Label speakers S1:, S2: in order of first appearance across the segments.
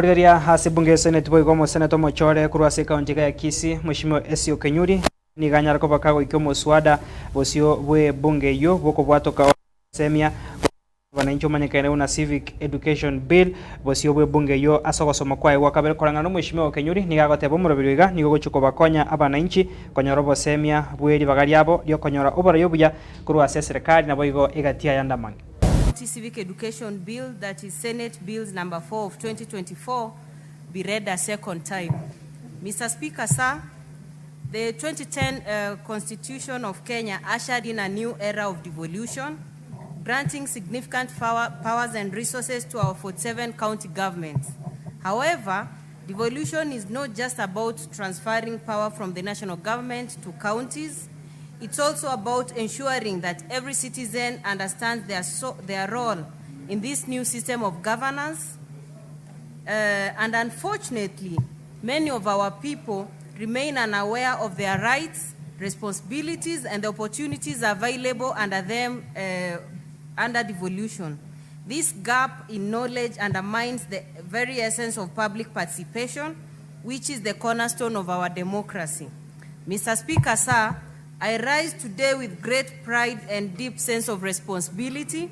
S1: Murigaria hasi bunge Senate boigomo Senator Mochore kurwase kaunti ya Kisii Mheshimiwa Essy Okenyuri ni ganyara ko bakago ikyo swada bosio bwe bunge yo boko bwatoka semia wananchi manyekene una Civic Education Bill bosio bwe bunge yo asoko soma kwa wakabere korangano Mheshimiwa Okenyuri ni gagotebo murabiriga ni gochuko bakonya abananchi konyorobo semia bweri bagari abo yo konyora obora yobuya kurwase serikali na boigo igatia yandamange.
S2: Civic Education Bill, that is Senate Bills number 4 of 2024, be read a second time. Mr. Speaker, sir, the 2010 Constitution of Kenya ushered in a new era of devolution, granting significant powers and resources to our 47 county governments. However, devolution is not just about transferring power from the national government to counties. It's also about ensuring that every citizen understands their role in this new system of governance. And unfortunately, many of our people remain unaware of their rights, responsibilities, and the opportunities available under them under devolution. This gap in knowledge undermines the very essence of public participation, which is the cornerstone of our democracy. Mr. Speaker, sir, I rise today with great pride and deep sense of responsibility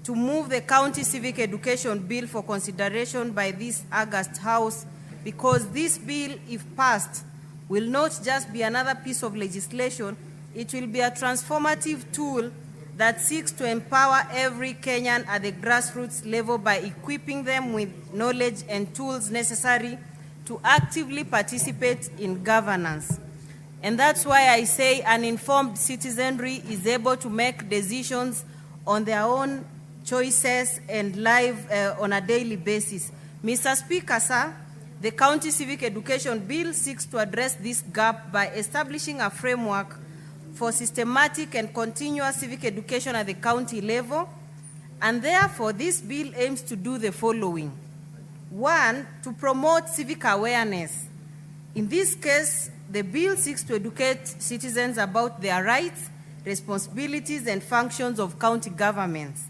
S2: to move the County Civic Education Bill for consideration by this august House, because this bill, if passed, will not just be another piece of legislation, it will be a transformative tool that seeks to empower every Kenyan at the grassroots level by equipping them with knowledge and tools necessary to actively participate in governance. And that's why I say an informed citizenry is able to make decisions on their own choices and live on a daily basis. Mr. Speaker, sir, the County Civic Education Bill seeks to address this gap by establishing a framework for systematic and continuous civic education at the county level. And therefore, this bill aims to do the following. One, to promote civic awareness. In this case, the bill seeks to educate citizens about their rights, responsibilities, and functions of county governments.